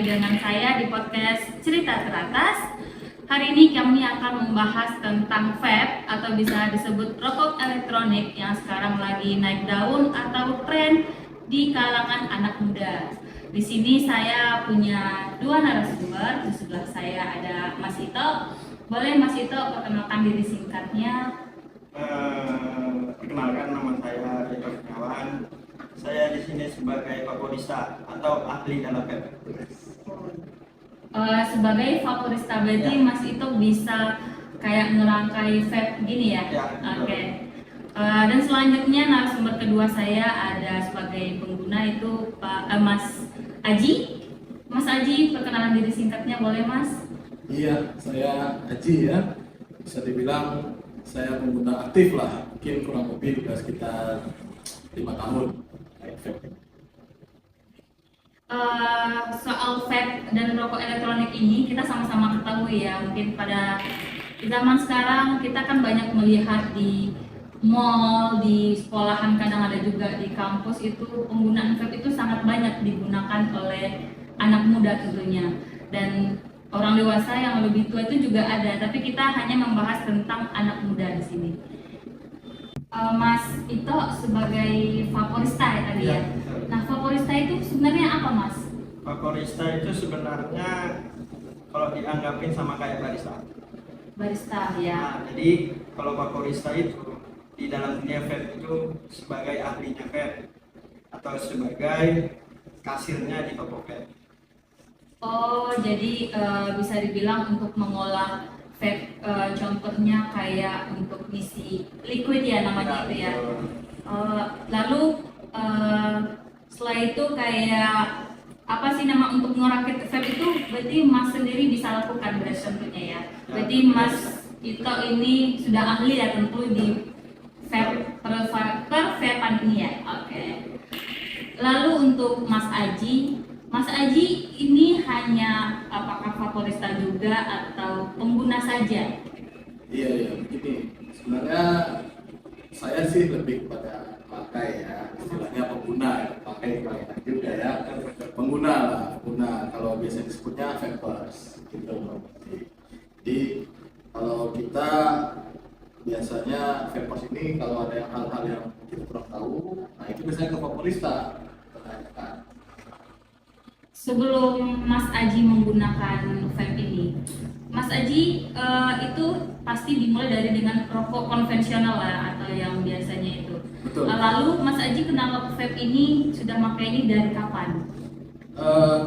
lagi dengan saya di podcast Cerita Teratas. Hari ini kami akan membahas tentang vape atau bisa disebut rokok elektronik yang sekarang lagi naik daun atau tren di kalangan anak muda. Di sini saya punya dua narasumber. Di sebelah saya ada Mas Ito. Boleh Mas Ito perkenalkan diri singkatnya? Perkenalkan, nama saya Ridho Kurniawan. Saya di sini sebagai favorista atau ahli dalam vape. Sebagai favorista berarti Ya. Mas Ito bisa kayak ngerangkai vape gini ya? Ya, Oke. Dan selanjutnya narasumber kedua saya ada sebagai pengguna itu Mas Aji. Mas Aji, perkenalan diri singkatnya boleh Mas? Iya, saya Aji ya. Bisa dibilang saya pengguna aktif lah. Mungkin kurang lebih sudah sekitar 5 tahun. Soal vape dan rokok elektronik ini kita sama-sama ketahui ya, mungkin pada zaman sekarang kita kan banyak melihat di mall, di sekolahan, kadang ada juga di kampus itu penggunaan vape itu sangat banyak digunakan oleh anak muda tentunya, dan orang dewasa yang lebih tua itu juga ada, tapi kita hanya membahas tentang anak muda di sini. Mas Ito sebagai vaporista ya tadi ya. Nah, vaporista itu sebenarnya apa, Mas? Favorista itu sebenarnya kalau dianggapin sama kayak barista. Barista ya. Nah, jadi kalau favorista itu di dalam dunia vape itu sebagai ahlinya vape atau sebagai kasirnya di toko vape. Oh, jadi bisa dibilang untuk mengolah vape, contohnya kayak untuk ngisi liquid ya namanya itu ya. Lalu setelah itu kayak apa sih nama untuk ngerakit vape itu berarti Mas sendiri bisa lakukan berarti tentunya ya. Berarti Mas Ito ini sudah ahli ya tentu di vape per-vapean ini ya. Oke. Lalu untuk Mas Aji ini hanya apakah favorista juga atau pengguna saja? Iya, begini. Sebenarnya saya sih lebih kepada pakai ya, istilahnya pengguna ya. Pakai juga ya. Pengguna lah, pengguna. Kalau biasa disebutnya vapers gitu. Jadi kalau kita biasanya vapers ini kalau ada hal-hal yang kita kurang tahu, nah itu biasanya ke vaporista. Tanyakan. Sebelum Mas Aji menggunakan vape ini, Mas Aji itu pasti dimulai dari dengan rokok konvensional lah atau yang biasanya itu. Betul. Lalu Mas Aji kenal vape ini sudah pakai ini dari kapan?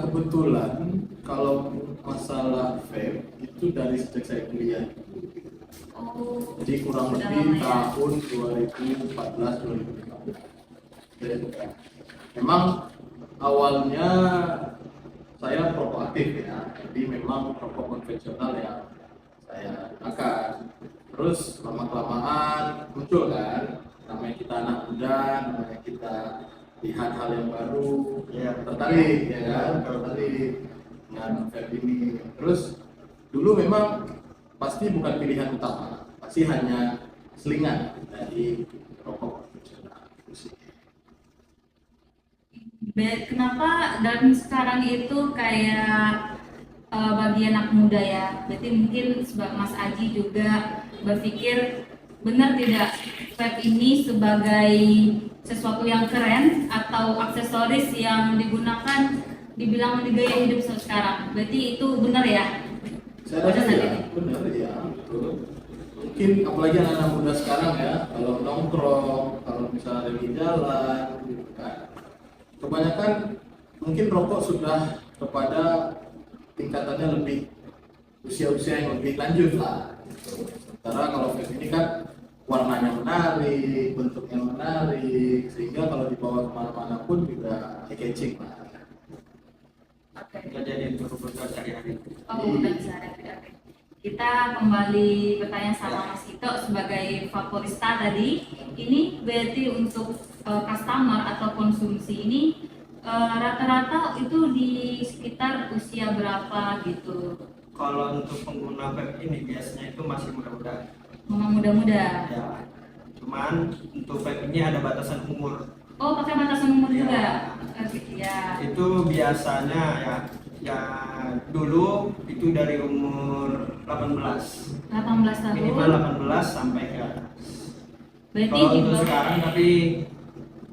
Kebetulan kalau masalah vape itu dari sejak saya kuliah. Oh, Jadi kurang sudah lebih lama ya? tahun 2014-2015. Jadi memang awalnya saya perokok aktif ya, jadi memang perokok konvensional yang saya gunakan. Terus lama-kelamaan muncul kan, namanya kita anak muda, namanya kita lihat hal yang baru, Ya, tertarik ya kan, tertarik dengan vape ini. Terus dulu memang pasti bukan pilihan utama, pasti hanya selingan dari rokok konvensional. Kenapa dan sekarang itu kayak bagi anak muda ya? Berarti mungkin Mas Aji juga berpikir benar tidak vape ini sebagai sesuatu yang keren atau aksesoris yang digunakan dibilang di gaya hidup sekarang. Berarti itu benar ya? Saya rasa ya, benar ya, betul. Mungkin apalagi anak-anak muda sekarang ya, kalau nongkrong, kalau misalnya lagi jalan, gitu kan. Kebanyakan mungkin rokok sudah kepada tingkatannya lebih usia-usia yang lebih lanjut lah. Gitu. Sementara kalau vape ini kan warnanya menarik, bentuknya menarik, sehingga kalau dibawa kemana-mana pun juga eye-catching lah. Oke. Nggak jadi kebutuhan sehari-hari. Oh, udah bisa ada. Oke. Kita kembali bertanya sama Mas Ito sebagai vaporista tadi. Ini berarti untuk customer atau konsumsi ini rata-rata itu di sekitar usia berapa gitu? Kalau untuk pengguna vape ini biasanya itu masih muda-muda. Memang muda-muda. Ya, cuman untuk vape ini ada batasan umur. Oh, pakai batasan umur Ya. juga. Ya. Itu biasanya ya Ya dulu itu dari umur 18, 18 tahun. minimal 18 sampai ke atas. Berarti Kalau di untuk bawah, sekarang tapi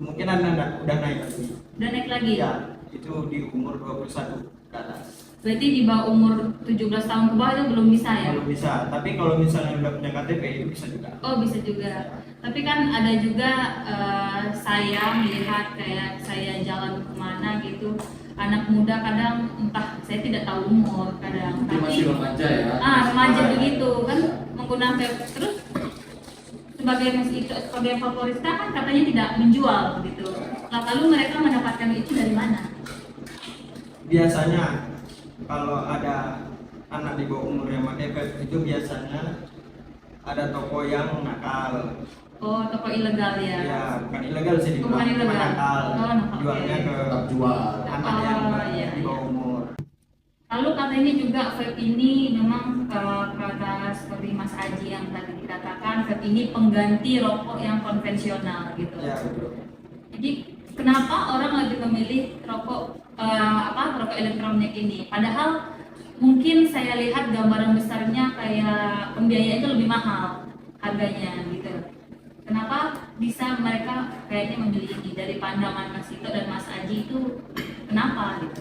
mungkin udah naik lagi. udah naik lagi. Ya, itu di umur 21 ke atas. Berarti di bawah umur 17 tahun ke bawah itu belum bisa ya? Belum bisa, tapi kalau misalnya udah punya KTP itu bisa juga. Oh bisa juga. Tapi kan ada juga saya melihat kayak saya jalan kemana gitu, anak muda kadang entah saya tidak tahu umur kadang, Mungkin masih remaja ya. remaja begitu kan menggunakan vape terus sebagai favorita kan katanya tidak menjual gitu. Lalu mereka mendapatkan itu dari mana? Biasanya kalau ada anak di bawah umur yang pakai vape itu biasanya ada toko yang nakal. Oh toko ilegal ya? Ya, bukan ilegal sih dibilang, Bukan cuma ilegal. nakal. Oh, nakal. Jualnya ke Tetap jual. anak yang iya, di bawah umur. Lalu katanya juga vape ini memang kata seperti Mas Aji yang tadi dikatakan vape ini pengganti rokok yang konvensional gitu. Ya, betul. Jadi kenapa orang lebih memilih rokok rokok elektronik ini? Padahal mungkin saya lihat gambaran besarnya kayak pembiayaannya lebih mahal harganya gitu. Kenapa bisa mereka kayaknya memilih ini dari pandangan Mas Ito dan Mas Aji itu kenapa gitu?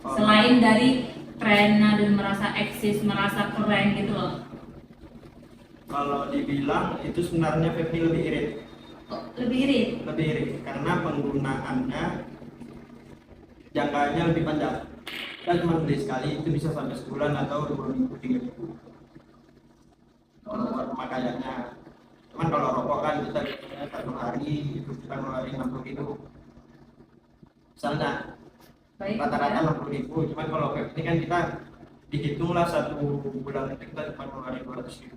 Selain dari trennya dan merasa eksis, merasa keren gitu loh. Kalau dibilang itu sebenarnya vape ini lebih irit. Lebih irit. Lebih irit karena penggunaannya jangkanya lebih panjang. Kita cuma beli sekali itu bisa sampai sebulan atau 2 minggu, 3 minggu. Kalau buat pemakaiannya. Cuman kalau rokok kan kita biasanya 1 hari itu kita ngeluarin 60.000. Misalnya Baik. rata-rata Ya. 60.000. Cuman kalau vape ini kan kita dihitunglah 1 bulan itu kita cuma ngeluarin 200.000.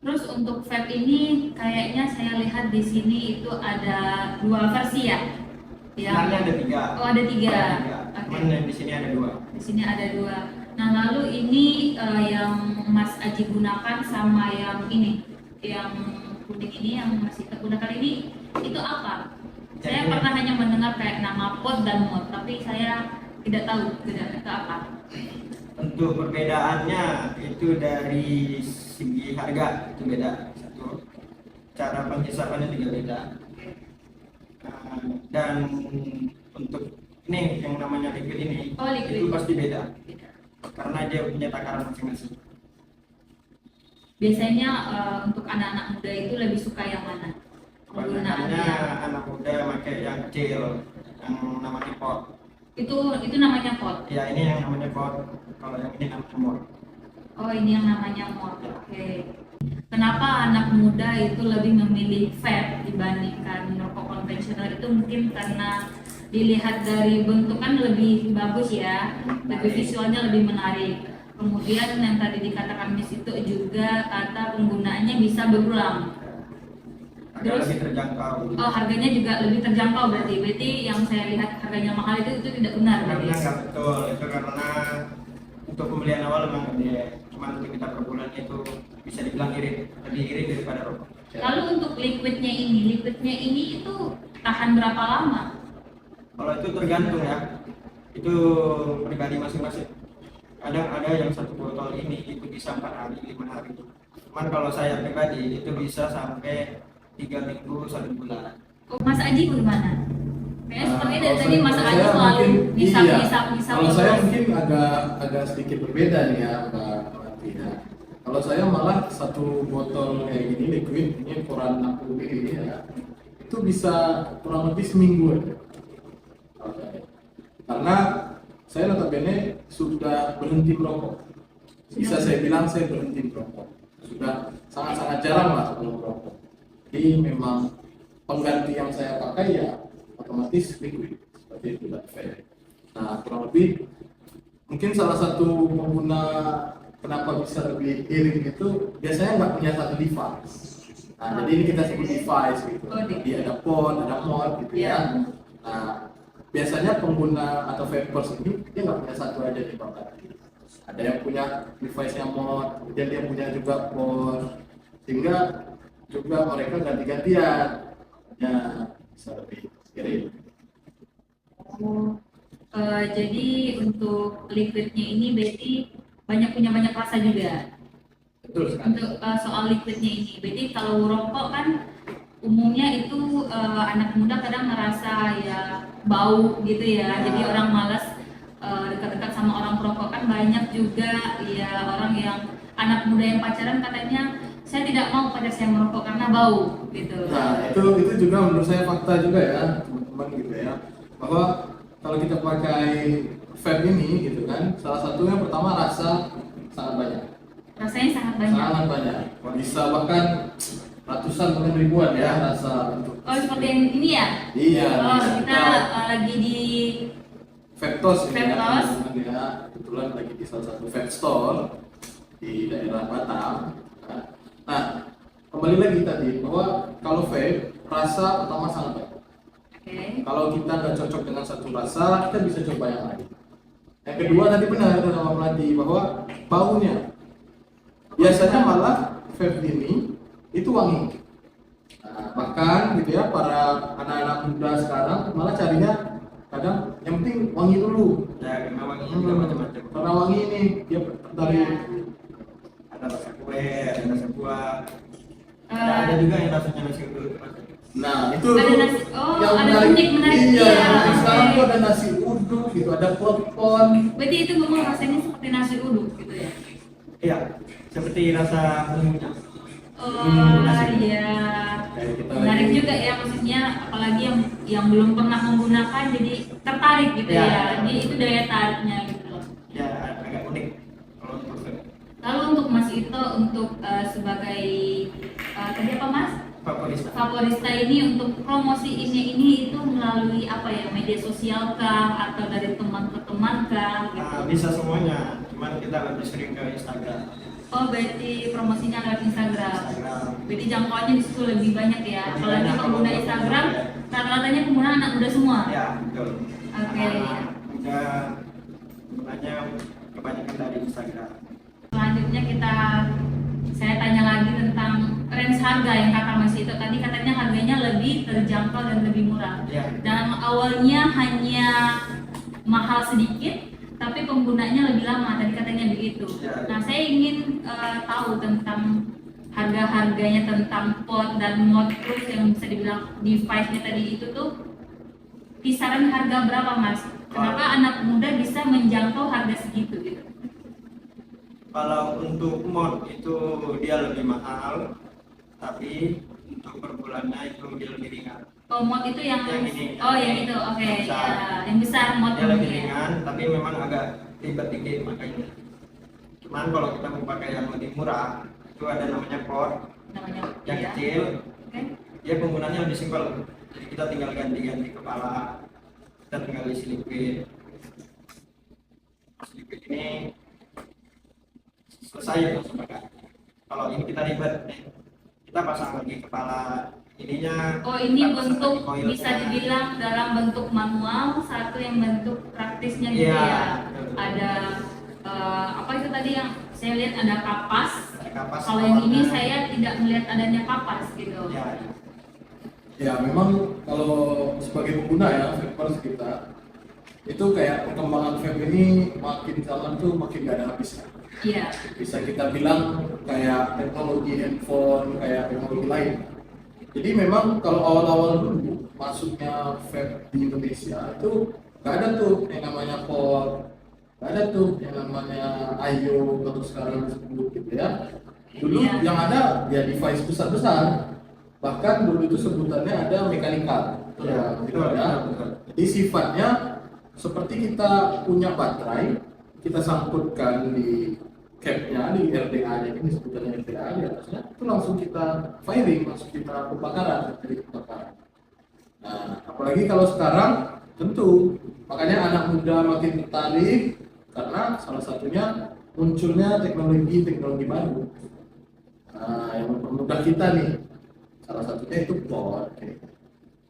Terus untuk vape ini kayaknya saya lihat di sini itu ada 2 versi ya. Sebenarnya ada 3. Oh ada 3. Cuman yang di sini ada 2. Di sini ada 2. Nah lalu ini yang Mas Aji gunakan sama yang ini, yang kuning ini yang masih tergunakan ini itu apa? Saya Jadi- pernah hanya mendengar kayak nama pot dan mod, tapi saya tidak tahu itu apa. Untuk perbedaannya itu dari segi harga itu beda satu, cara penghisapannya juga beda. Dan untuk ini yang namanya liquid ini Oh, liquid. itu pasti beda karena dia punya takaran masing-masing. Biasanya untuk anak-anak muda itu lebih suka yang mana? Kebanyakannya Penggunaannya anak muda pakai yang kecil yang namanya pot. itu namanya pot. Ya ini yang namanya pot, kalau yang ini namanya mod. Oh ini yang namanya mod. Oke. Kenapa anak muda itu lebih memilih vape dibandingkan rokok konvensional itu mungkin karena dilihat dari bentuk kan lebih bagus ya, lebih visualnya lebih menarik. Kemudian yang tadi dikatakan Miss itu juga kata penggunaannya bisa berulang. Agak Terus? lebih terjangkau. Oh harganya juga lebih terjangkau berarti yang saya lihat harganya mahal itu tidak benar berarti. Karena nggak betul, itu karena untuk pembelian awal memang gede, cuman untuk kita per bulan itu bisa dibilang irit, lebih irit daripada rokok. Lalu untuk liquidnya ini itu tahan berapa lama? Kalau itu tergantung ya, itu pribadi masing-masing. Kadang ada yang 1 botol ini itu bisa 4 hari, 5 hari. Cuman kalau saya pribadi itu bisa sampai 3 minggu, 1 bulan. Oh, Mas Aji bagaimana? Kayaknya seperti dari Kalau tadi Mas saya Aji selalu mungkin- bisa iya. Kalau saya terus. mungkin agak sedikit berbeda nih ya Mbak Melati ya. Kalau saya malah 1 botol kayak gini liquid ini ukuran 60 ml ya, itu bisa kurang lebih seminggu aja. Kalau saya. Karena saya notabene sudah berhenti merokok. Bisa saya bilang saya berhenti merokok. Sudah sangat-sangat jarang lah sebelum merokok. Jadi memang pengganti yang saya pakai ya otomatis liquid seperti itu Mbak Fer. Nah kurang lebih mungkin salah satu pengguna kenapa bisa lebih irit itu biasanya nggak punya satu device. Nah jadi ini kita sebut device gitu. Oh, Jadi ada pod, ada mod gitu ya. Nah biasanya pengguna atau vapers ini dia nggak punya satu aja di Pak. Ada yang punya device-nya mod, kemudian dia punya juga pod, sehingga juga mereka ganti-gantian ya bisa lebih irit. Oh. Jadi untuk liquidnya ini berarti punya banyak rasa juga. Betul sekali. Untuk soal liquidnya ini, berarti kalau rokok kan umumnya itu anak muda kadang ngerasa ya bau gitu ya, jadi orang malas dekat-dekat sama orang perokok. Kan banyak juga ya orang yang anak muda yang pacaran katanya saya tidak mau pacar saya merokok karena bau gitu. Nah, itu juga menurut saya fakta juga ya, teman-teman gitu ya. Bahwa kalau kita pakai vape ini gitu kan, salah satunya pertama rasa sangat banyak. Rasanya sangat banyak. Sangat banyak. Bisa bahkan ratusan mungkin ribuan ya rasa untuk. Oh seperti yang ini ya? Iya. Oh kita lagi di Vaptos ini ya, Vaptos. teman-teman ya. Kebetulan lagi di salah satu vape store di daerah Batam. Nah, kembali lagi tadi bahwa kalau vape rasa pertama sangat banyak. Oke. Kalau kita nggak cocok dengan satu rasa, kita bisa coba yang lain. Yang kedua tadi benar kata Pak Melati bahwa baunya biasanya malah vape ini itu wangi. Nah, bahkan gitu ya para anak-anak muda sekarang malah carinya kadang yang penting wangi dulu. Ya karena wanginya juga macam-macam. Karena wangi ini dia tertarik. Ada rasa kue, ada rasa buah. Ada juga yang rasanya nasi uduk. Nah itu Ada nasi, oh yang ada menarik Iya, ya. yang sekarang Oke. tuh ada nasi uduk gitu, ada klepon. Berarti itu memang rasanya seperti nasi uduk gitu ya? Iya, seperti rasa ungunya. Oh nasi. iya. Kayak kita Menarik lagi- juga ya, maksudnya apalagi yang belum pernah menggunakan jadi tertarik gitu Ya. ya. Jadi itu daya tariknya gitu loh. Ya agak unik kalau untuk Lalu untuk Mas Ito untuk sebagai tadi apa Mas? favorit. Favorista ini untuk promosi ini itu melalui apa ya, media sosial kah atau dari teman ke teman kah gitu? Bisa semuanya, cuman kita lebih sering ke Instagram. Oh berarti promosinya lewat Instagram. Instagram. Berarti jangkauannya di situ lebih banyak ya. Lebih Apalagi banyak pengguna kalau- Instagram rata-ratanya pengguna anak muda semua. Ya betul. Oke. Udah sebenarnya kebanyakan dari Instagram. Selanjutnya saya tanya lagi tentang range harga yang kata Mas Ito tadi, katanya harganya lebih terjangkau dan lebih murah. Ya. Dan awalnya hanya mahal sedikit, tapi penggunanya lebih lama. Tadi katanya begitu. Ya. Nah, saya ingin tahu tentang harga-harganya, tentang pot dan mod terus yang bisa dibilang device-nya tadi itu tuh kisaran harga berapa Mas? Kenapa anak muda bisa menjangkau harga segitu gitu? Kalau untuk mod itu dia lebih mahal, tapi untuk per bulannya itu dia lebih ringan. Oh, mod itu yang ini. oh yang itu, oke, Yang besar. ya, yang besar mod Dia lebih ya. ringan, tapi memang agak ribet dikit makanya. Cuman kalau kita mau pakai yang lebih murah, itu ada namanya pot Namanya yang ya. kecil. Oke. Dia penggunaannya lebih simpel. Jadi kita tinggal ganti-ganti kepala, kita tinggal isi liquid. Pas liquid ini selesai langsung pakai. Kalau ini kita ribet nih, kita pasang lagi kepala ininya. Oh, ini kita pasang bentuk lagi koilnya. bisa dibilang dalam bentuk manual, satu yang bentuk praktisnya gitu Iya, ya. betul. Ada apa itu tadi yang saya lihat ada kapas. Ada kapas. Kalau yang ini kepalanya. saya tidak melihat adanya kapas gitu. Ya, Ya memang kalau sebagai pengguna ya vapers kita itu kayak perkembangan vape ini makin zaman tuh makin gak ada habisnya. Iya. Bisa kita bilang kayak teknologi handphone, kayak teknologi lain. Jadi memang kalau awal-awal dulu masuknya vape di Indonesia itu gak ada tuh yang namanya pot, gak ada tuh yang namanya Ayo atau sekarang disebut gitu ya. Dulu Iya. yang ada ya device besar-besar. Bahkan dulu itu sebutannya ada mekanikal. Ya, Gitu betul, ya. betul. Jadi sifatnya seperti kita punya baterai, kita sangkutkan di cap-nya, di RDA-nya, ini sebutannya RDA di atasnya, itu langsung kita firing, langsung kita kebakaran, jadi kebakaran. Nah, apalagi kalau sekarang, tentu, makanya anak muda makin tertarik, karena salah satunya munculnya teknologi baru. Nah, yang mempermudah kita nih, salah satunya itu pot.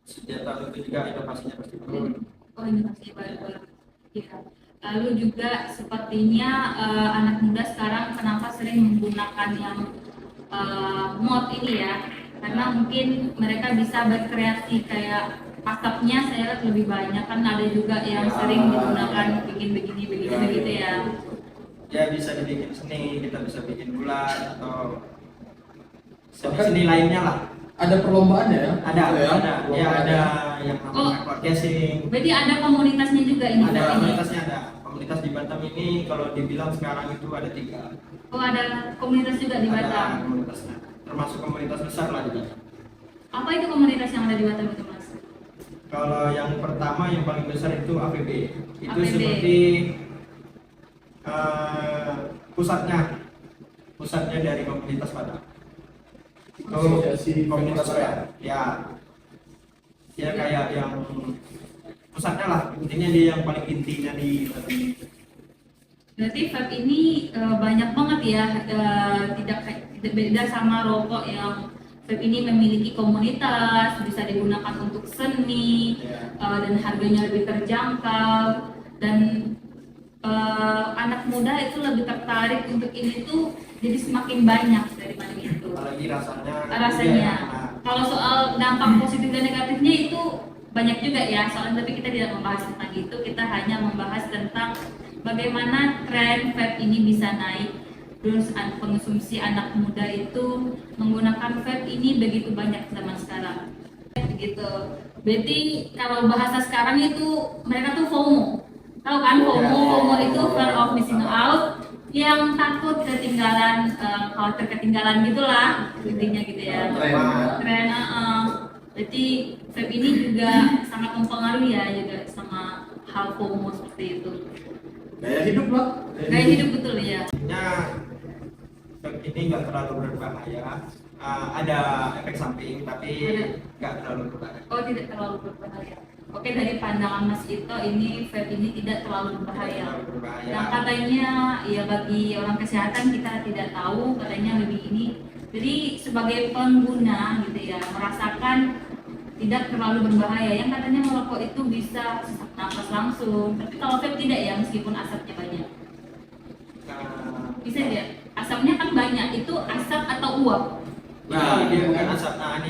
senjata itu juga inovasinya pasti baru. Oh ini masih baru. Ya. Lalu juga sepertinya anak muda sekarang kenapa sering menggunakan yang mod ini ya? Karena mungkin mereka bisa berkreasi kayak asapnya saya lihat lebih banyak, kan ada juga yang sering digunakan bikin begini begitu ya. Ya bisa dibikin seni, kita bisa bikin bulan atau seni lainnya lah. Ada perlombaannya ya? Ada, Gitu ada. Ya ada Oh. yang namanya podcasting. Berarti ada komunitasnya juga ini. Ada Pak, ini. komunitasnya ada. Komunitas di Batam ini kalau dibilang sekarang itu ada 3. Oh, ada komunitas juga di Batam. Ada komunitasnya. Termasuk komunitas besar lah di Batam. Apa itu komunitas yang ada di Batam itu, Mas? Kalau yang pertama yang paling besar itu APB. Itu APB. seperti pusatnya dari komunitas Batam. Itu Asosiasi komunitas Komunitas ya. Dia kayak yang pusatnya lah. Intinya dia yang paling intinya di Batam. Berarti vape ini banyak banget ya, tidak beda sama rokok yang vape ini memiliki komunitas, bisa digunakan untuk seni, dan harganya lebih terjangkau, dan anak muda itu lebih tertarik untuk ini tuh jadi semakin banyak daripada itu. Apalagi rasanya. Rasanya. Nah, Kalau soal dampak positif dan negatifnya itu banyak juga ya, soalnya tapi kita tidak membahas tentang itu, kita hanya membahas tentang bagaimana tren vape ini bisa naik. Terus pengonsumsi anak muda itu menggunakan vape ini begitu banyak zaman sekarang. Begitu. Berarti kalau bahasa sekarang itu mereka tuh FOMO. Tahu kan FOMO? FOMO itu fear of missing out, yang takut ketinggalan, khawatir ketinggalan gitulah intinya gitu ya. Tren. Berarti vape ini juga sangat mempengaruhi ya juga sama hal FOMO seperti itu. Gaya hidup lah. Gaya hidup betul ya. Intinya vape ini nggak terlalu berbahaya. Ada efek samping tapi nggak terlalu berbahaya. Oh, tidak terlalu berbahaya. Oke, dari pandangan Mas Ito ini vape ini tidak terlalu berbahaya. Terlalu berbahaya. Yang katanya ya bagi orang kesehatan kita tidak tahu, katanya lebih ini. Jadi sebagai pengguna gitu ya merasakan tidak terlalu berbahaya. Yang katanya merokok itu bisa sesak nafas langsung. Tapi kalau vape tidak ya, meskipun asapnya banyak. Bisa ya? Asapnya kan banyak. Itu asap atau uap? Nah, dia bukan asap. Nah, ini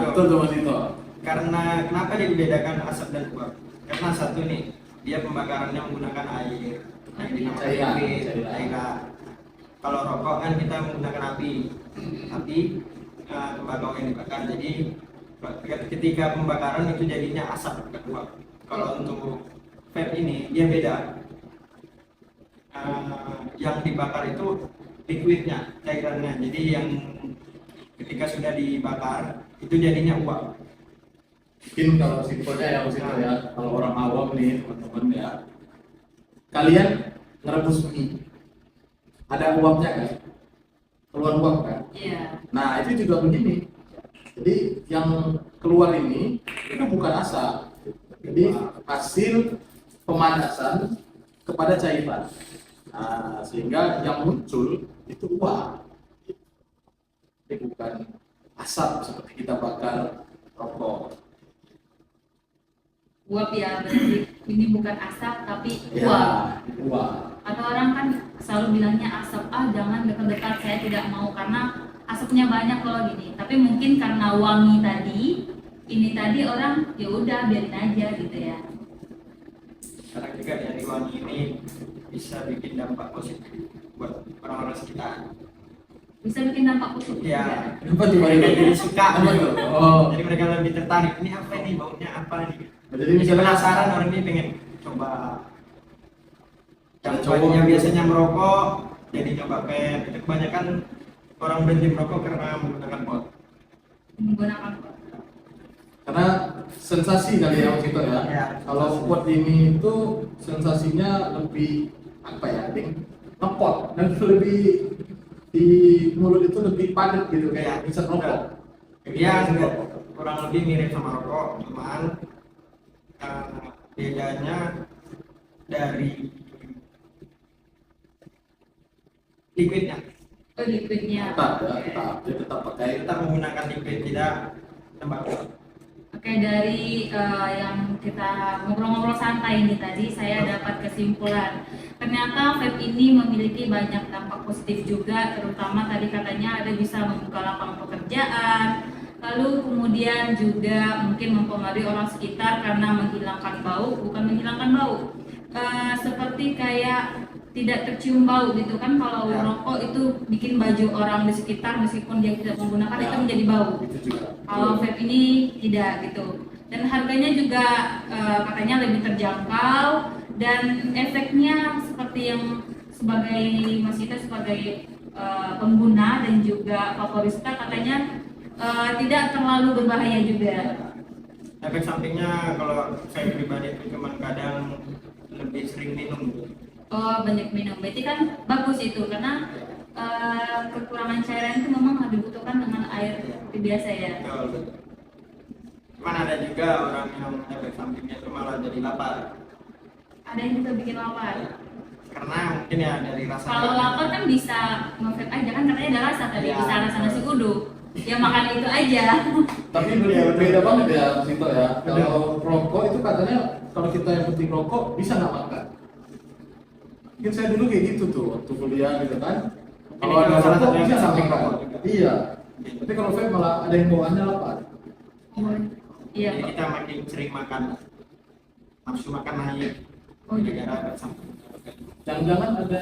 betul tuh Mas Ito. karena kenapa dia dibedakan asap dan uap? Karena satu nih, dia pembakarannya menggunakan air, yang dinamakan Cairan. cairan. Kalau rokok kan kita menggunakan api, tembakau yang dibakar. Jadi ketika pembakaran itu jadinya asap bukan uap. Kalau untuk vape ini dia beda. Yang dibakar itu liquidnya, cairannya. Jadi yang ketika sudah dibakar itu jadinya uap. Mungkin kalau simpelnya ya Mas Ito ya, kalau orang awam nih teman-teman ya, kalian ngerebus mie, ada uapnya kan? Keluar uap kan? Iya. Nah itu juga begini, jadi yang keluar ini itu bukan asap, jadi hasil pemanasan kepada cairan. Nah, sehingga yang muncul itu uap, ini bukan asap seperti kita bakar rokok. Uap ya, berarti ini bukan asap tapi uap. Ya, uap. Atau orang kan selalu bilangnya asap, jangan dekat-dekat, saya tidak mau karena asapnya banyak kalau gini. Tapi mungkin karena wangi tadi, ini tadi orang ya udah biarin aja gitu ya. Karena juga dari wangi ini bisa bikin dampak positif buat orang-orang sekitar. Bisa bikin dampak positif Ya, juga. Kenapa coba mereka ini? jadi suka Apa tuh? Oh, Jadi mereka lebih tertarik. Ini apa ini baunya apa nih? jadi Jadi misalnya penasaran orang ini pengen coba. Yang Cowok. yang biasanya merokok jadi coba vape. Itu kebanyakan orang berhenti merokok karena menggunakan pot. Menggunakan karena sensasi kali ya Mas Ito ya. Ya, Kalau sensasi. pot ini itu sensasinya lebih apa ya, ding, ngepot dan lebih di mulut itu lebih padat gitu kayak bisa rokok. Dia kurang lebih mirip sama rokok, cuman bedanya dari liquidnya. oh, liquidnya. Tetap ya, tetap dia tetap pakai. Kita menggunakan liquid, tidak tembakau. Oke, dari yang kita ngobrol-ngobrol santai ini tadi, saya dapat kesimpulan ternyata vape ini memiliki banyak dampak positif juga, terutama tadi katanya ada bisa membuka lapangan pekerjaan, Lalu kemudian juga mungkin mempengaruhi orang sekitar karena menghilangkan bau, bukan menghilangkan bau, seperti kayak tidak tercium bau gitu kan. Kalau Ya. rokok itu bikin baju orang di sekitar meskipun dia tidak menggunakan Ya. itu menjadi bau. Itu juga. Kalau vape ini tidak gitu. Dan harganya juga katanya lebih terjangkau dan efeknya seperti yang sebagai Mas Ita sebagai pengguna dan juga favorista katanya tidak terlalu berbahaya juga. Efek sampingnya kalau saya pribadi itu cuman kadang lebih sering minum gitu. Oh, banyak minum. Berarti kan bagus itu karena kekurangan cairan itu memang harus dibutuhkan dengan air seperti biasa ya. Betul, betul. Cuman ada juga orang yang efek sampingnya itu malah jadi lapar. Ada yang juga bikin lapar. Karena mungkin ya dari rasa. Kalau lapar kan bisa nge-vape aja kan katanya ada rasa tadi, Ya. bisa rasa nasi uduk. Ya makan itu aja. Tapi beda banget ya Mas Ito ya. Kalau rokok itu katanya kalau kita yang penting rokok bisa nggak makan. Mungkin saya dulu kayak gitu tuh waktu kuliah gitu kan. Kalau Ini ada salah rokok satu yang bisa nggak samping makan. rokok juga. Iya. Tapi kalau vape malah ada yang bawaannya lapar. Iya. Jadi kita makin sering makan, nafsu makan naik. Oh, iya. Gara-gara efek samping. Jangan-jangan ada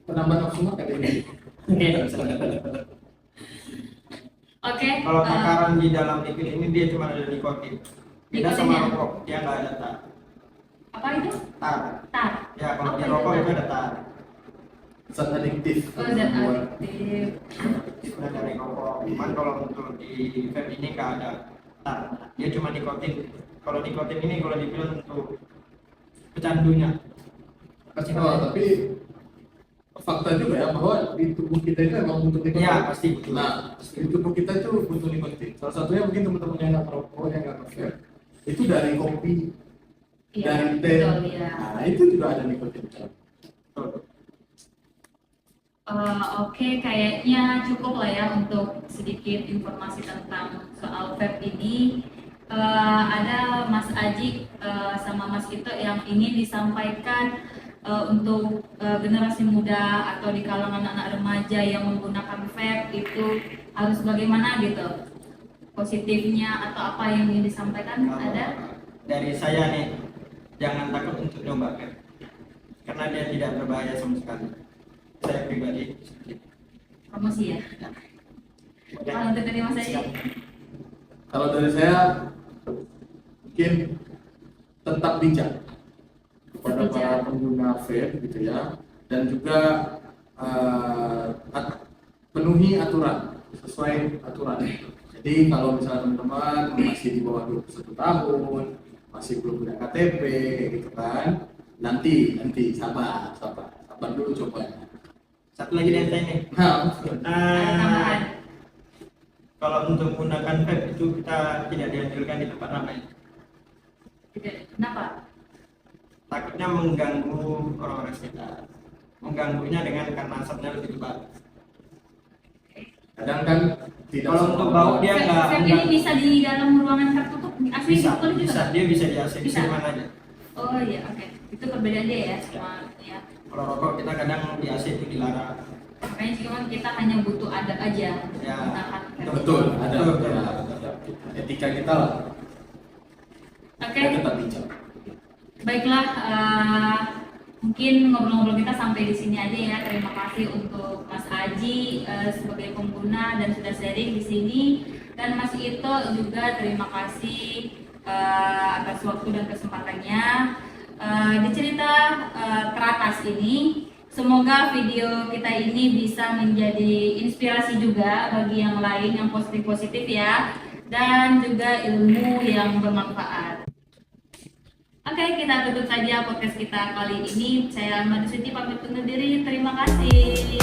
penambahan nafsu makan ini. Oke. Kalau takaran di dalam liquid ini dia cuma ada nikotin. Beda sama Nikotinnya? rokok, dia nggak ada tar. Apa itu? Tar. Tar. Ya kalau Apa di itu rokok tar? itu ada tar. Zat adiktif. Oh, zat aktif. Itu dari rokok. Cuman kalau untuk di vape ini nggak ada tar. Dia cuma nikotin. Kalau nikotin ini kalau dibilang untuk pecandunya. Pasti Oh, tapi fakta juga ya bahwa di tubuh kita itu emang butuh nikotin. Iya pasti. Nah, di tubuh kita itu butuh nikotin. Salah satunya mungkin teman-teman yang nggak merokok, yang nggak nge-vape, itu dari kopi, Iya, dari teh. betul ya. Nah, itu juga ada nikotin. Betul. Oke, kayaknya cukup lah ya untuk sedikit informasi tentang soal vape ini. Ada Mas Aji sama Mas Ito yang ingin disampaikan untuk generasi muda atau di kalangan anak remaja yang menggunakan vape itu harus bagaimana gitu? Positifnya atau apa yang ingin disampaikan? Ada? Dari saya nih, jangan takut untuk nyoba vape. Karena dia tidak berbahaya sama sekali. Saya pribadi. Promosi ya? Kalau untuk dari Mas Aji? Kalau dari saya, mungkin tetap bijak kepada Bijak. para pengguna vape gitu ya, dan juga penuhi aturan, sesuai aturan. Jadi kalau misalnya teman-teman masih di bawah 21 tahun, masih belum punya KTP gitu kan, nanti sabar dulu cobanya. Satu lagi dari saya nih. Nah, Tambahan. Kalau untuk menggunakan vape itu kita tidak dianjurkan di tempat ramai. Kenapa? Takutnya mengganggu orang-orang sekitar. Mengganggunya dengan karena asapnya lebih tebal. kadang kan tidak Kalau untuk semua bau orang- dia nggak Vape ini bisa di dalam ruangan tertutup asli bisa, boleh juga? bisa dia bisa di AC Bisa. di mana aja. Oh iya, oke. Itu perbedaan dia ya sama ya. Kalau rokok kita kadang di AC itu dilarang. Makanya cuma kita hanya butuh adab aja untuk Ya. menggunakan vape. betul ada Betul. ya, etika kita lah. Oke, Kita tetap bijak. baiklah. Mungkin ngobrol-ngobrol kita sampai di sini aja ya. Terima kasih untuk Mas Aji sebagai pengguna dan sudah sharing di sini, dan Mas Ito juga terima kasih atas waktu dan kesempatannya di cerita teratas ini. Semoga video kita ini bisa menjadi inspirasi juga bagi yang lain yang positif-positif ya, dan juga ilmu yang bermanfaat. Oke, kita tutup saja podcast kita kali ini. Saya Madu Suti pamit undur diri. Terima kasih.